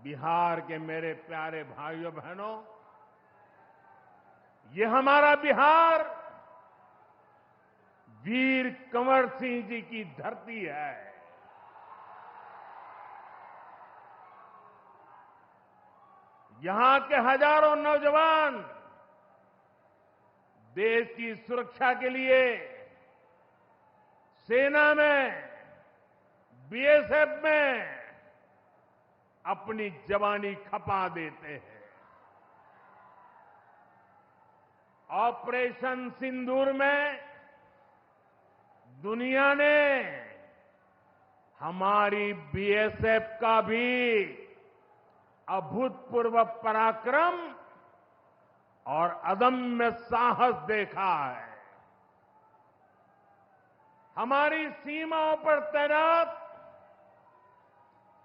बिहार के मेरे प्यारे भाइयों बहनों, ये हमारा बिहार वीर कंवर सिंह जी की धरती है। यहां के हजारों नौजवान देश की सुरक्षा के लिए सेना में, बीएसएफ में अपनी जवानी खपा देते हैं। ऑपरेशन सिंदूर में दुनिया ने हमारी बीएसएफ का भी अभूतपूर्व पराक्रम और अदम्य साहस देखा है। हमारी सीमाओं पर तैनात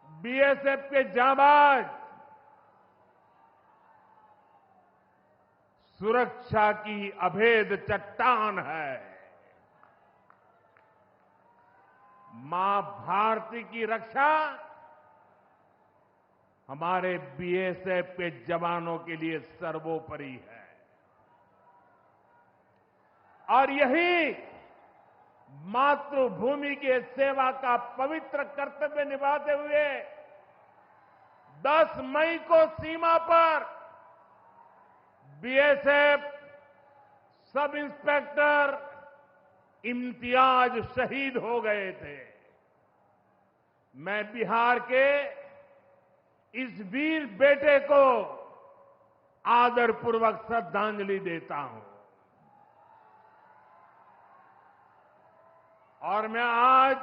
बीएसएफ के जाबाज सुरक्षा की अभेद चट्टान है। मां भारती की रक्षा हमारे बीएसएफ के जवानों के लिए सर्वोपरि है। और यही मातृभूमि के सेवा का पवित्र कर्तव्य निभाते हुए 10 मई को सीमा पर बीएसएफ सब इंस्पेक्टर इम्तियाज शहीद हो गए थे। मैं बिहार के इस वीर बेटे को आदरपूर्वक श्रद्धांजलि देता हूं। और मैं आज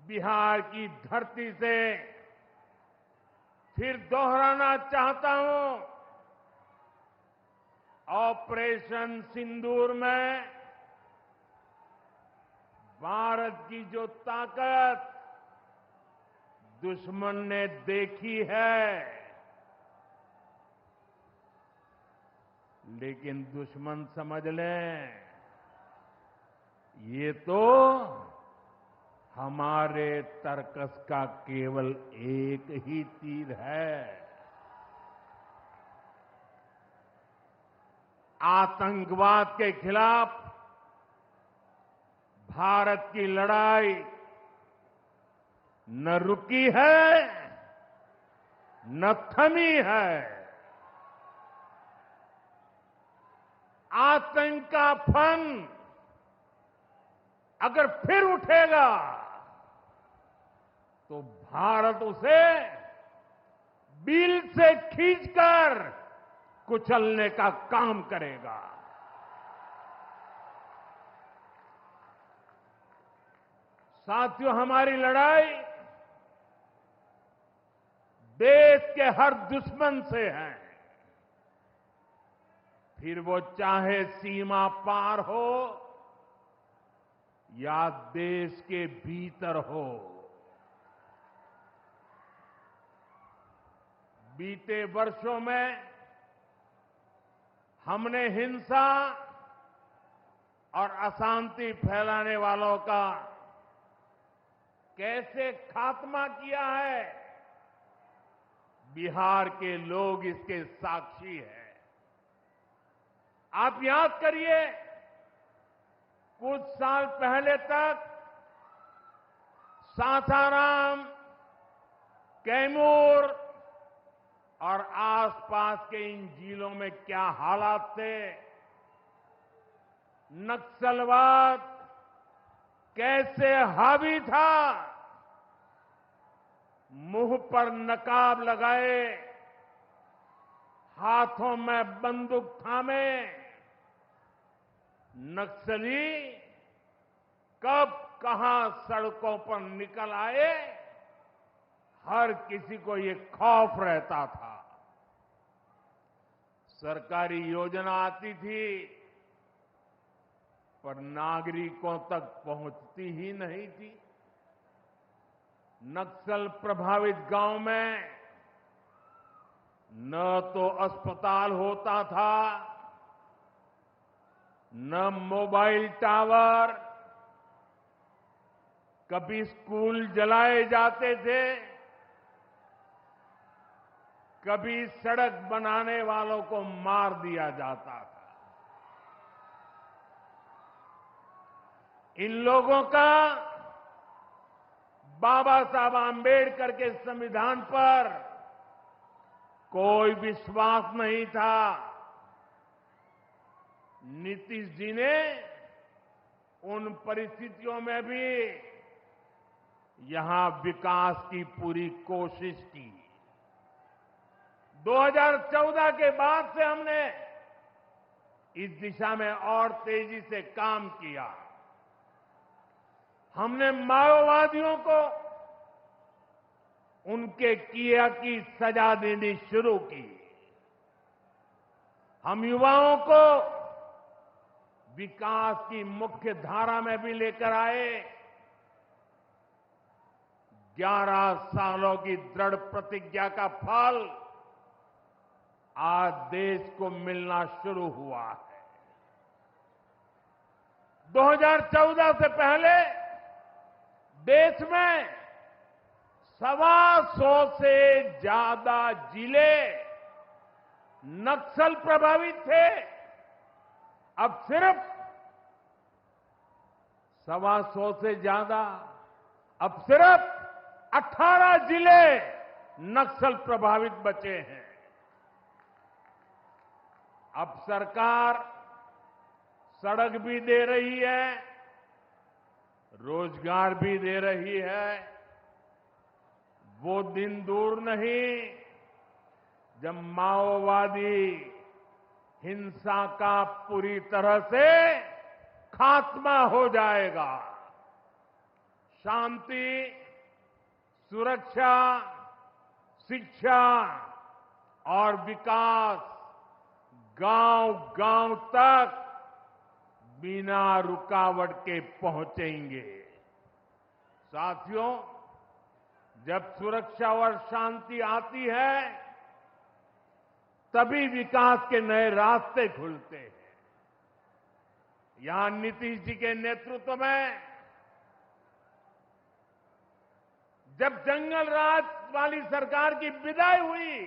बिहार की धरती से फिर दोहराना चाहता हूं, ऑपरेशन सिंदूर में भारत की जो ताकत दुश्मन ने देखी है, लेकिन दुश्मन समझ लें ये तो हमारे तर्कस का केवल एक ही तीर है। आतंकवाद के खिलाफ भारत की लड़ाई न रुकी है न थमी है। आतंक का फन अगर फिर उठेगा तो भारत उसे बिल से खींचकर कुचलने का काम करेगा। साथियों, हमारी लड़ाई देश के हर दुश्मन से है, फिर वो चाहे सीमा पार हो या देश के भीतर हो। बीते वर्षों में हमने हिंसा और अशांति फैलाने वालों का कैसे खात्मा किया है, बिहार के लोग इसके साक्षी हैं। आप याद करिए, कुछ साल पहले तक सासाराम, कैमूर और आसपास के इन जिलों में क्या हालात थे, नक्सलवाद कैसे हावी था, मुंह पर नकाब लगाए, हाथों में बंदूक थामे नक्सली कब कहां सड़कों पर निकल आए, हर किसी को ये खौफ रहता था। सरकारी योजना आती थी पर नागरिकों तक पहुंचती ही नहीं थी। नक्सल प्रभावित गांव में न तो अस्पताल होता था, न मोबाइल टावर, कभी स्कूल जलाए जाते थे, कभी सड़क बनाने वालों को मार दिया जाता था। इन लोगों का बाबा साहब आंबेडकर के संविधान पर कोई विश्वास नहीं था। नीतीश जी ने उन परिस्थितियों में भी यहां विकास की पूरी कोशिश की। 2014 के बाद से हमने इस दिशा में और तेजी से काम किया। हमने माओवादियों को उनके किया की सजा देनी शुरू की। हम युवाओं को विकास की मुख्य धारा में भी लेकर आए। 11 सालों की दृढ़ प्रतिज्ञा का फल आज देश को मिलना शुरू हुआ है। 2014 से पहले देश में 125 से ज्यादा जिले नक्सल प्रभावित थे। अब सिर्फ 125 से ज्यादा, अब सिर्फ 18 जिले नक्सल प्रभावित बचे हैं। अब सरकार सड़क भी दे रही है, रोजगार भी दे रही है। वो दिन दूर नहीं जब माओवादी हिंसा का पूरी तरह से खात्मा हो जाएगा। शांति, सुरक्षा, शिक्षा और विकास गांव-गांव तक बिना रुकावट के पहुंचेंगे। साथियों, जब सुरक्षा और शांति आती है तभी विकास के नए रास्ते खुलते हैं। यहां नीतीश जी के नेतृत्व में जब जंगल राज वाली सरकार की विदाई हुई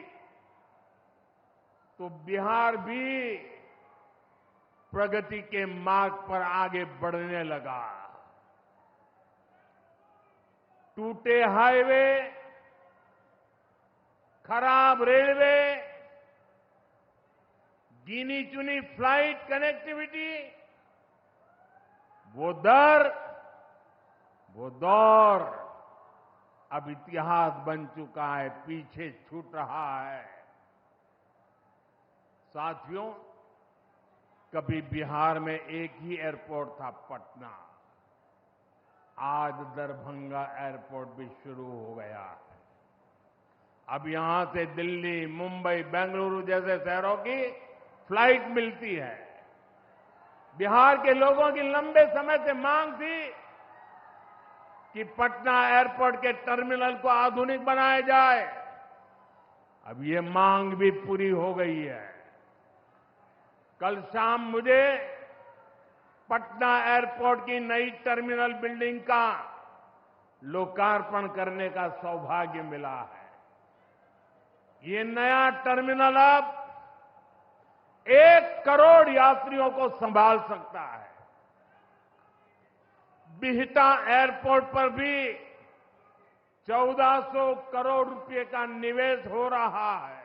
तो बिहार भी प्रगति के मार्ग पर आगे बढ़ने लगा। टूटे हाईवे, खराब रेलवे, गिनी चुनी फ्लाइट कनेक्टिविटी, वो दौर अब इतिहास बन चुका है, पीछे छूट रहा है। साथियों, कभी बिहार में एक ही एयरपोर्ट था, पटना। आज दरभंगा एयरपोर्ट भी शुरू हो गया है। अब यहां से दिल्ली, मुंबई, बेंगलुरु जैसे शहरों की फ्लाइट मिलती है। बिहार के लोगों की लंबे समय से मांग थी कि पटना एयरपोर्ट के टर्मिनल को आधुनिक बनाया जाए। अब ये मांग भी पूरी हो गई है। कल शाम मुझे पटना एयरपोर्ट की नई टर्मिनल बिल्डिंग का लोकार्पण करने का सौभाग्य मिला है। ये नया टर्मिनल अब 1 करोड़ यात्रियों को संभाल सकता है। बिहटा एयरपोर्ट पर भी 1400 करोड़ रुपए का निवेश हो रहा है।